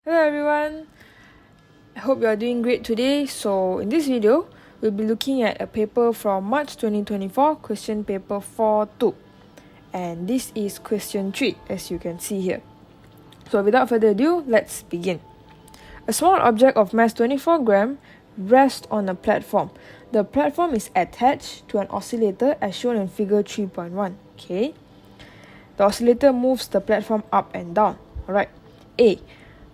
Hello everyone, I hope you are doing great today. So in this video, we'll be looking at a paper from March 2024, question paper 42. And this is question 3, as you can see here. So without further ado, let's begin. A small object of mass 24 gram rests on a platform. The platform is attached to an oscillator as shown in figure 3.1. Okay. The oscillator moves the platform up and down. Alright. A.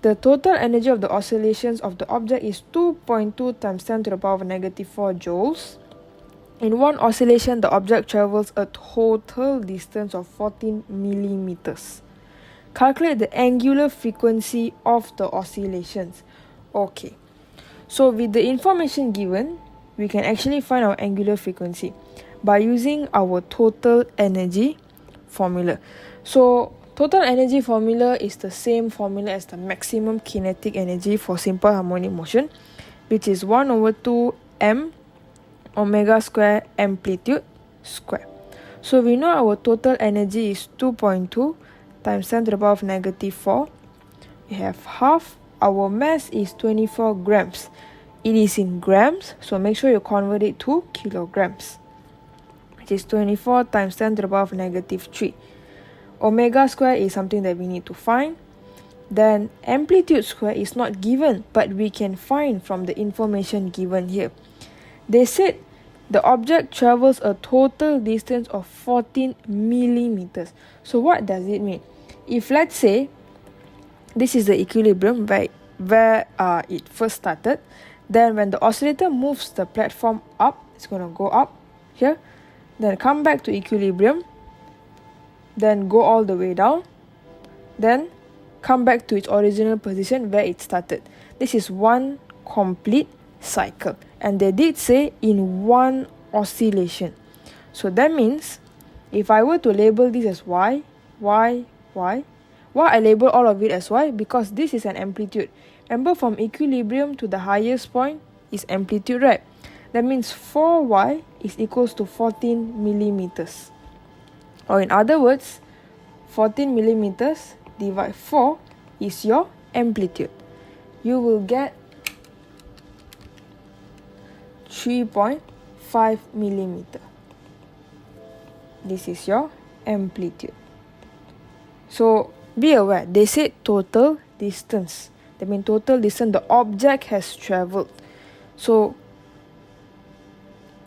The total energy of the oscillations of the object is 2.2 times 10 to the power of negative 4 joules. In one oscillation, the object travels a total distance of 14 millimeters. Calculate the angular frequency of the oscillations. Okay. So with the information given, we can actually find our angular frequency by using our total energy formula. So total energy formula is the same formula as the maximum kinetic energy for simple harmonic motion, which is 1 over 2 m omega square amplitude square. So we know our total energy is 2.2 times 10 to the power of negative 4. We have half. Our mass is 24 grams. It is in grams, so make sure you convert it to kilograms, which is 24 times 10 to the power of negative 3. Omega square is something that we need to find. Then amplitude square is not given, but we can find from the information given here. They said the object travels a total distance of 14 millimeters. So what does it mean? If let's say this is the equilibrium where it first started, then when the oscillator moves the platform up, it's going to go up here, then come back to equilibrium, then go all the way down, then come back to its original position where it started. This is one complete cycle, and they did say in one oscillation. So that means if I were to label this as y, why I label all of it as y? Because this is an amplitude. Remember, from equilibrium to the highest point is amplitude, right? That means 4y is equals to 14 millimeters. Or in other words, 14 millimeters divide 4 is your amplitude. You will get 3.5 millimeter. This is your amplitude. So be aware, they said total distance. That means total distance the object has travelled. So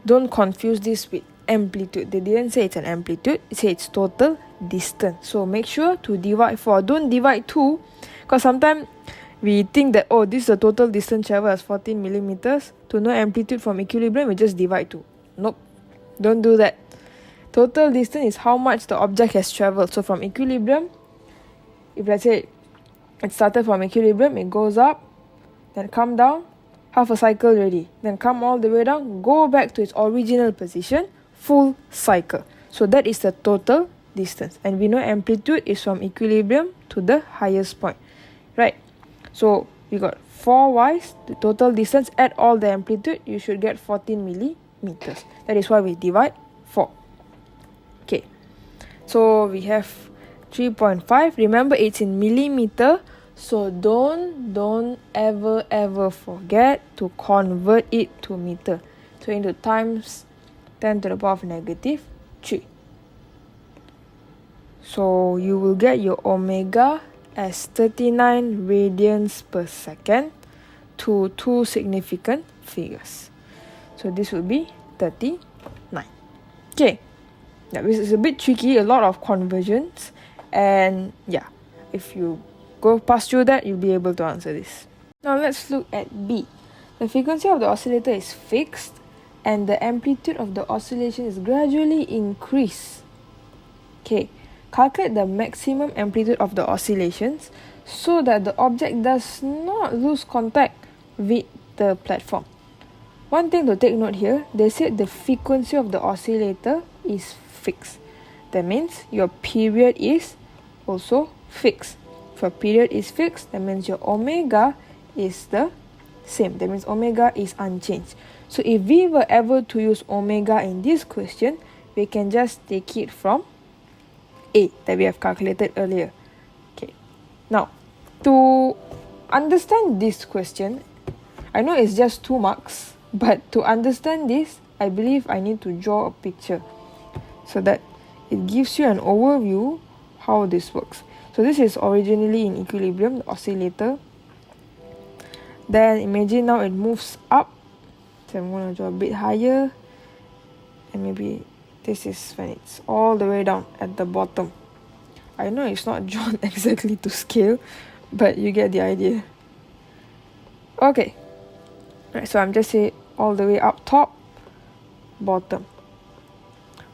don't confuse this with amplitude. They didn't say it's an amplitude, it said it's total distance. So make sure to divide 4. Don't divide 2, because sometimes we think that, oh, this is the total distance traveled as 14 millimeters. To know amplitude from equilibrium, we just divide 2. Nope, don't do that. Total distance is how much the object has travelled. So from equilibrium, if let's say it started from equilibrium, it goes up, then come down, half a cycle already, then come all the way down, go back to its original position, full cycle. So that is the total distance, and we know amplitude is from equilibrium to the highest point, right? So we got 4y, the total distance, add all the amplitude, you should get 14 millimeters. That is why we divide 4. Okay, so we have 3.5. Remember, it's in millimeter, so don't ever forget to convert it to meter. So into times 10 to the power of negative 3. So you will get your omega as 39 radians per second to two significant figures. So this will be 39. Okay, now this is a bit tricky, a lot of conversions, and yeah, if you go past through that, you'll be able to answer this. Now let's look at B. The frequency of the oscillator is fixed and the amplitude of the oscillation is gradually increased. Okay, calculate the maximum amplitude of the oscillations so that the object does not lose contact with the platform. One thing to take note here, they said the frequency of the oscillator is fixed. That means your period is also fixed. If your period is fixed, that means your omega is the same. That means omega is unchanged. So if we were ever to use omega in this question, we can just take it from A that we have calculated earlier. Okay. Now, to understand this question, I know it's just 2 marks, but to understand this, I believe I need to draw a picture so that it gives you an overview how this works. So this is originally in equilibrium, the oscillator. Then imagine now it moves up. So I'm going to draw a bit higher. And maybe this is when it's all the way down at the bottom. I know it's not drawn exactly to scale, but you get the idea. Okay. Right, so I'm just saying all the way up top, bottom.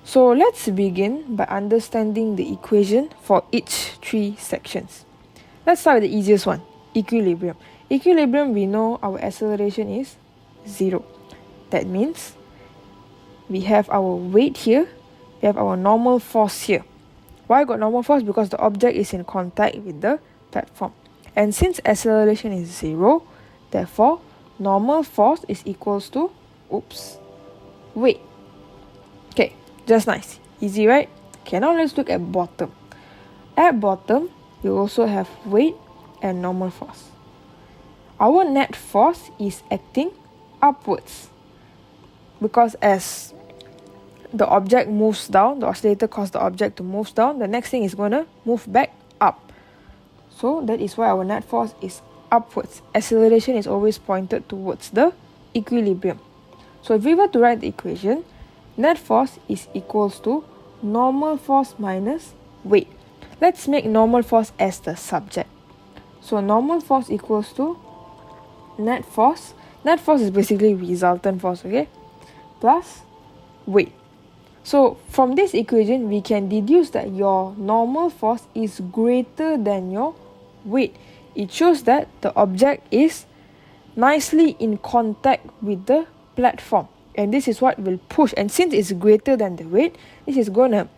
So let's begin by understanding the equation for each 3 sections. Let's start with the easiest one, equilibrium. Equilibrium, we know our acceleration is 0. That means we have our weight here, we have our normal force here. Why I got normal force? Because the object is in contact with the platform. And since acceleration is 0, therefore normal force is equals to, weight. Okay, just nice. Easy, right? Okay, now let's look at bottom. At bottom, we also have weight and normal force. Our net force is acting upwards. Because as the object moves down, the oscillator causes the object to move down, the next thing is going to move back up. So that is why our net force is upwards. Acceleration is always pointed towards the equilibrium. So if we were to write the equation, net force is equals to normal force minus weight. Let's make normal force as the subject. So normal force equals to net force. Net force is basically resultant force, okay? Plus weight. So from this equation, we can deduce that your normal force is greater than your weight. It shows that the object is nicely in contact with the platform. And this is what will push. And since it's greater than the weight, this is going to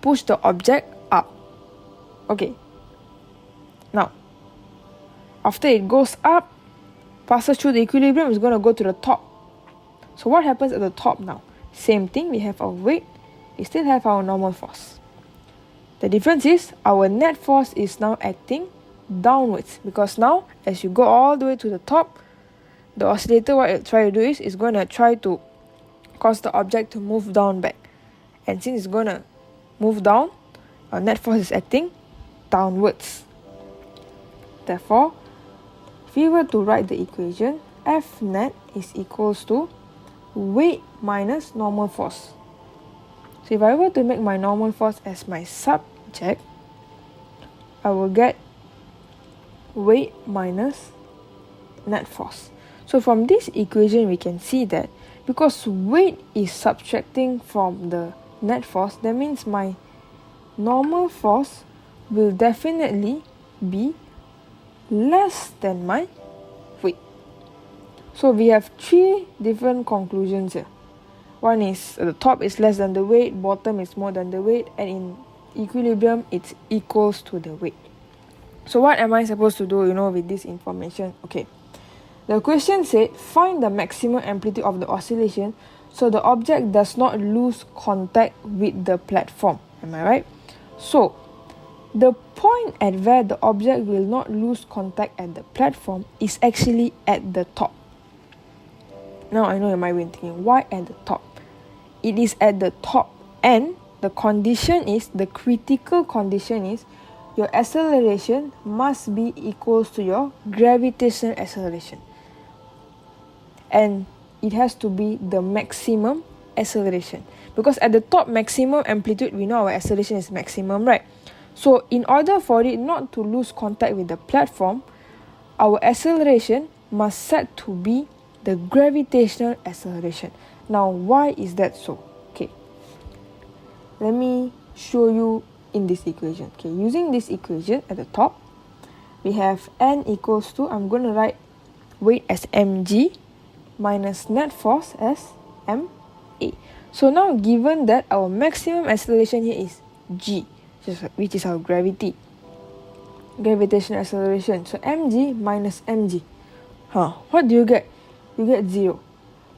push the object up. Okay. Now, after it goes up, passes through the equilibrium, it's going to go to the top. So what happens at the top now? Same thing, we have our weight, we still have our normal force. The difference is our net force is now acting downwards, because now as you go all the way to the top, the oscillator, what it try to do is it's going to try to cause the object to move down back. And since it's going to move down, our net force is acting downwards. Therefore, if we were to write the equation, F net is equals to weight minus normal force. So if I were to make my normal force as my subject, I will get weight minus net force. So from this equation, we can see that because weight is subtracting from the net force, that means my normal force will definitely be less than my weight. So we have 3 different conclusions here. One is the top is less than the weight, bottom is more than the weight, and in equilibrium it's equals to the weight. So what am I supposed to do, with this information? Okay. The question said, find the maximum amplitude of the oscillation so the object does not lose contact with the platform. Am I right? So, the point at where the object will not lose contact at the platform is actually at the top. Now I know you might be thinking, why at the top? It is at the top, and the critical condition is your acceleration must be equals to your gravitational acceleration. And it has to be the maximum acceleration. Because at the top maximum amplitude, we know our acceleration is maximum, right? So in order for it not to lose contact with the platform, our acceleration must set to be the gravitational acceleration. Now, why is that so? Okay, let me show you in this equation. Okay, using this equation at the top, we have N equals to, I'm going to write weight as mg minus net force as ma. So now, given that our maximum acceleration here is g, which is our gravitational acceleration, so mg minus mg, what do you get? You get 0.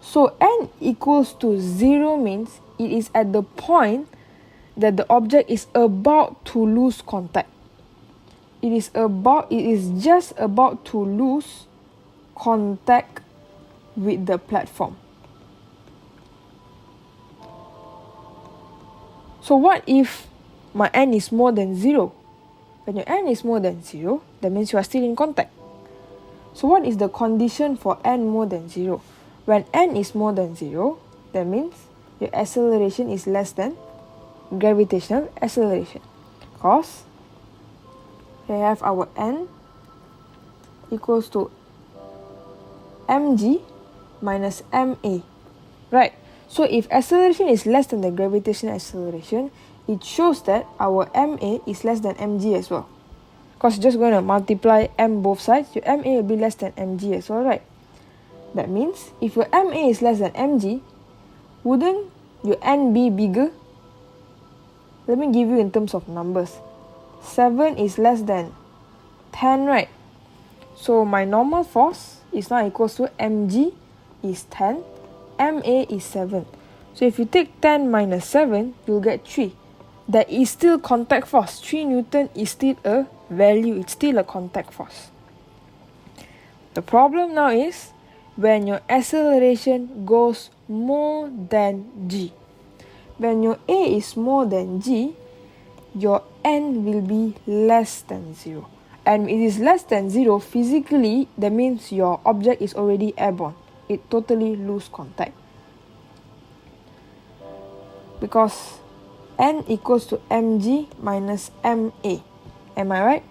So n equals to 0 means it is at the point that the object is about to lose contact. it is just about to lose contact with the platform. So what if my n is more than 0? When your n is more than 0, that means you are still in contact. So what is the condition for n more than 0? When n is more than 0, that means your acceleration is less than gravitational acceleration. Because we have our n equals to mg minus ma. Right? So if acceleration is less than the gravitational acceleration, it shows that our ma is less than mg as well. Because you're just going to multiply m both sides, your ma will be less than mg as well, right? That means if your ma is less than mg, wouldn't your n be bigger? Let me give you in terms of numbers. 7 is less than 10, right? So my normal force is now equals to mg is 10, ma is 7. So if you take 10 minus 7, you'll get 3. That is still contact force. 3 Newton is still a value. It's still a contact force. The problem now is when your acceleration goes more than g. When your a is more than g, your n will be less than 0. And it is less than 0 physically, that means your object is already airborne. It totally lose contact. Because n equals to mg minus ma. Am I right?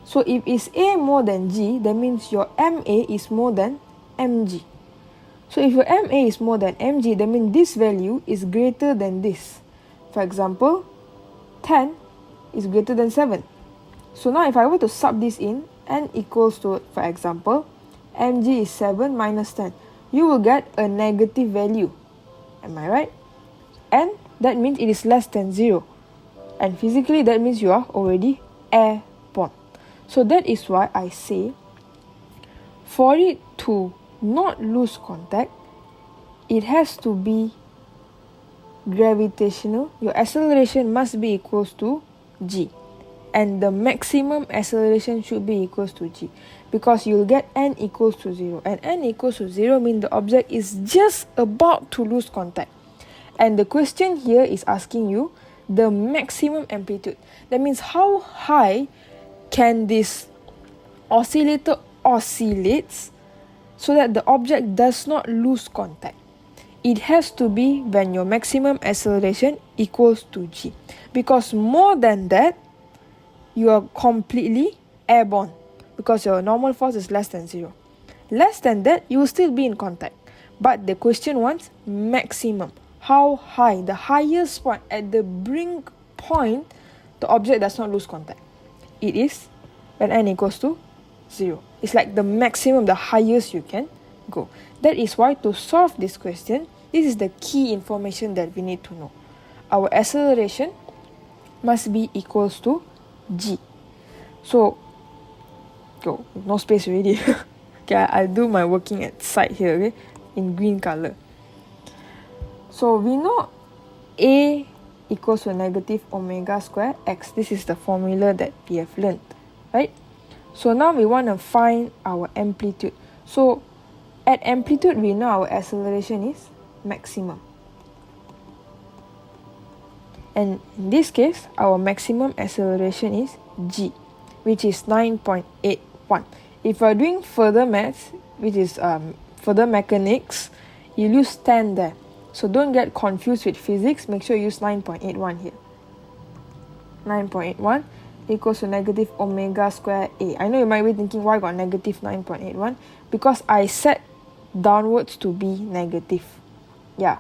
So if it's a more than g, that means your ma is more than mg. So if your ma is more than mg, that means this value is greater than this. For example, 10 is greater than 7. So now if I were to sub this in, n equals to, for example, mg is 7 minus 10. You will get a negative value. Am I right? And that means it is less than 0. And physically, that means you are already airborne. So that is why I say, for it to not lose contact, it has to be gravitational. Your acceleration must be equals to g. And the maximum acceleration should be equals to g. Because you'll get n equals to 0. And n equals to 0 means the object is just about to lose contact. And the question here is asking you the maximum amplitude. That means how high can this oscillator oscillates so that the object does not lose contact. It has to be when your maximum acceleration equals to g. Because more than that, you are completely airborne. Because your normal force is less than 0. Less than that, you will still be in contact. But the question wants maximum. How high? The highest point, at the brink point, the object does not lose contact. It is when n equals to 0. It's like the maximum, the highest you can go. That is why to solve this question, this is the key information that we need to know. Our acceleration must be equals to g. So, go, no space already. Okay, I'll do my working at side here, okay, in green color. So we know a equals to negative omega square x. This is the formula that we have learned, right? So now we want to find our amplitude. So at amplitude, we know our acceleration is maximum. And in this case, our maximum acceleration is g, which is 9.81. If you are doing further maths, which is further mechanics, you use 10 there. So don't get confused with physics. Make sure you use 9.81 here. 9.81 equals to negative omega square a. I know you might be thinking, why got negative 9.81? Because I set downwards to be negative. Yeah.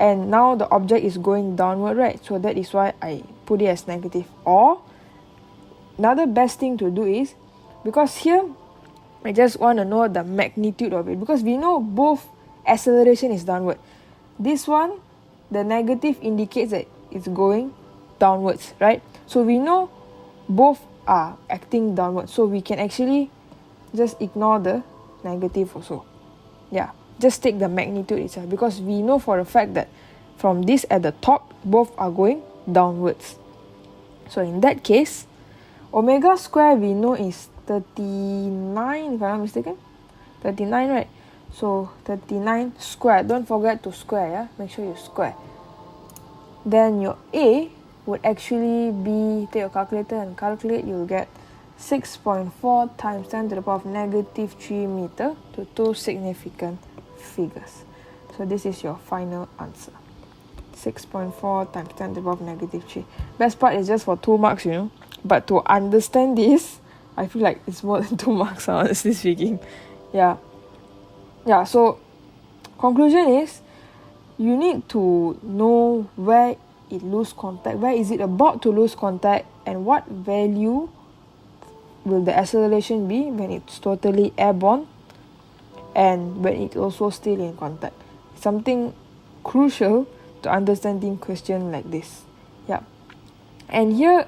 And now the object is going downward, right? So that is why I put it as negative. Or, another best thing to do is, because here, I just want to know the magnitude of it. Because we know both acceleration is downward. This one, the negative indicates that it's going downwards, right? So we know both are acting downwards. So we can actually just ignore the negative also. Yeah, just take the magnitude itself. Because we know for a fact that from this at the top, both are going downwards. So in that case, Omega square we know is 39, if I'm not mistaken. 39, right? So 39 square. Don't forget to square, yeah? Make sure you square. Then your A would actually be, take your calculator and calculate, you'll get 6.4 times 10 to the power of negative 3 meter to two significant figures. So this is your final answer. 6.4 times 10 to the power of negative 3. Best part is just for 2 marks, you know. But to understand this, I feel like it's more than 2 marks, honestly speaking. Yeah, so conclusion is, you need to know where it lose contact, where is it about to lose contact, and what value will the acceleration be when it's totally airborne and when it's also still in contact. Something crucial to understanding question like this. Yeah. And here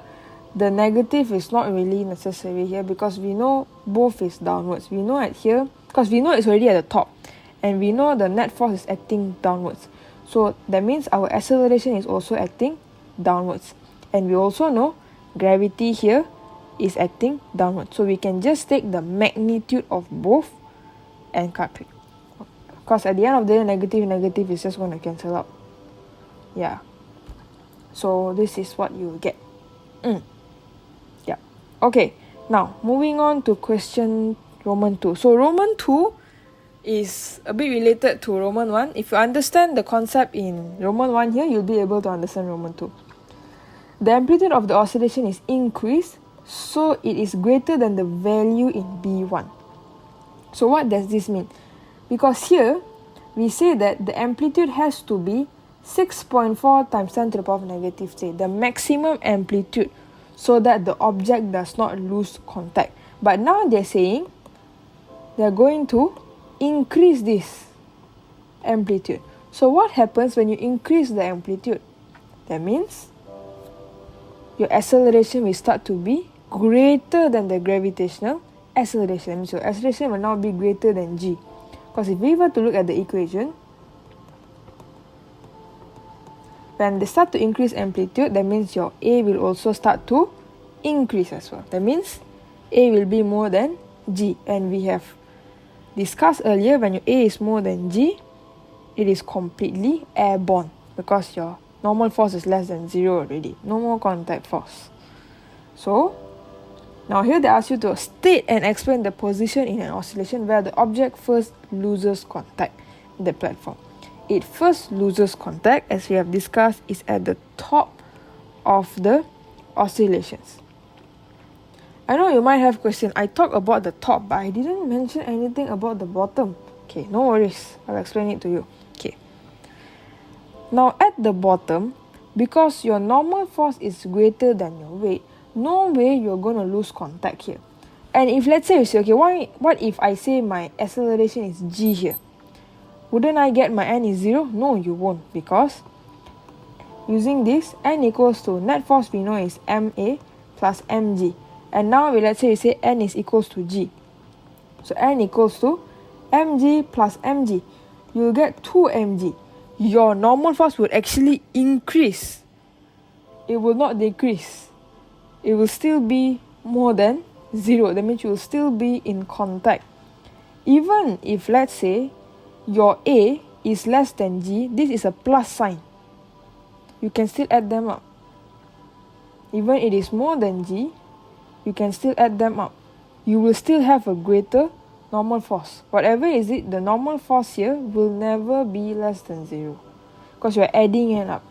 the negative is not really necessary here because we know both is downwards. We know at here, because we know it's already at the top, and we know the net force is acting downwards. So that means our acceleration is also acting downwards. And we also know gravity here is acting downwards. So we can just take the magnitude of both and calculate. Because at the end of the day, negative is just going to cancel out. Yeah. So this is what you get. Yeah. Okay. Now, moving on to question Roman 2. So Roman 2 is a bit related to Roman 1. If you understand the concept in Roman 1 here, you'll be able to understand Roman 2. The amplitude of the oscillation is increased, so it is greater than the value in B1. So what does this mean? Because here, we say that the amplitude has to be 6.4 times 10 to the power of negative 3, the maximum amplitude, so that the object does not lose contact. But now they're saying they're going to increase this amplitude. So what happens when you increase the amplitude? That means your acceleration will start to be greater than the gravitational acceleration. That means your acceleration will now be greater than g. Because if we were to look at the equation, when they start to increase amplitude, that means your A will also start to increase as well. That means A will be more than g. And we have discussed earlier, when your A is more than g, it is completely airborne because your normal force is less than 0 already. No more contact force. So now here they ask you to state and explain the position in an oscillation where the object first loses contact in the platform. It first loses contact, as we have discussed, is at the top of the oscillations. I know you might have question. I talked about the top, but I didn't mention anything about the bottom. Okay, no worries. I'll explain it to you. Okay. Now at the bottom, because your normal force is greater than your weight, no way you're going to lose contact here. And if let's say you say, okay, what if I say my acceleration is g here? Wouldn't I get my n is 0? No, you won't, because using this, n equals to net force we know is ma plus mg. And now let's say you say n is equals to g. So n equals to mg plus mg. You'll get 2 mg. Your normal force will actually increase. It will not decrease. It will still be more than 0. That means you will still be in contact. Even if, let's say, your A is less than G, this is a plus sign. You can still add them up. Even it is more than G, you can still add them up. You will still have a greater normal force. Whatever is it, the normal force here will never be less than 0. Because you are adding it up.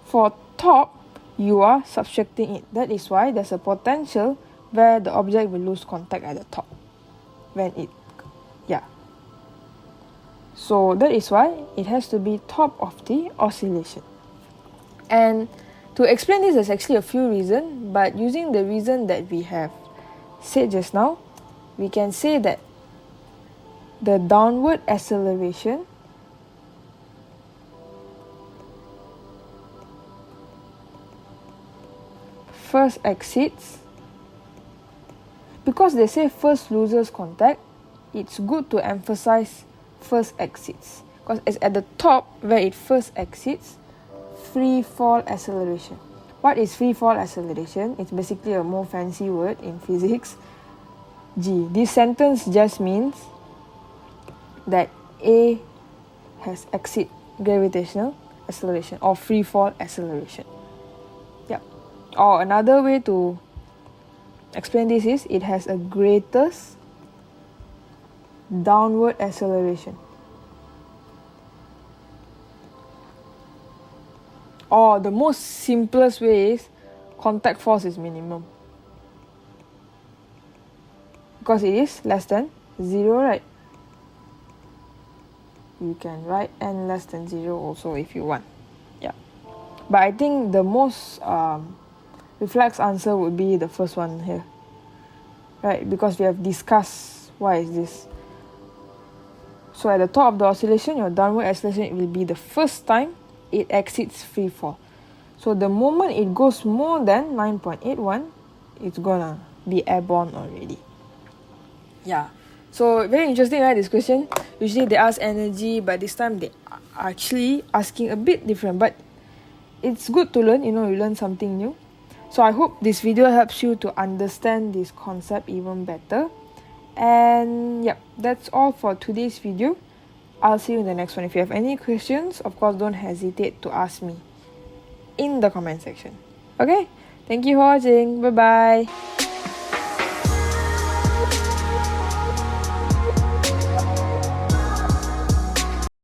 For top, you are subtracting it. That is why there's a potential where the object will lose contact at the top. So that is why it has to be top of the oscillation. And to explain this, there's actually a few reasons, but using the reason that we have said just now, we can say that the downward acceleration first exceeds, because they say first loses contact, it's good to emphasize first exceeds, because it's at the top where it first exceeds free fall acceleration. What is free fall acceleration? It's basically a more fancy word in physics. G. This sentence just means that A has exceed gravitational acceleration or free fall acceleration. Yep. Or another way to explain this is it has a greatest downward acceleration. Or the most simplest way is contact force is minimum. Because it is less than 0, right? You can write n less than 0 also if you want. Yeah. But I think the most reflex answer would be the first one here. Right? Because we have discussed why is this. So at the top of the oscillation, your downward acceleration will be the first time it exceeds free fall. So the moment it goes more than 9.81, it's gonna be airborne already. Yeah. So very interesting, right, this question. Usually they ask energy, but this time they are actually asking a bit different. But it's good to learn, you learn something new. So I hope this video helps you to understand this concept even better. And yep, that's all for today's video. I'll see you in the next one. If you have any questions, of course, don't hesitate to ask me in the comment section. Okay? Thank you for watching. Bye-bye.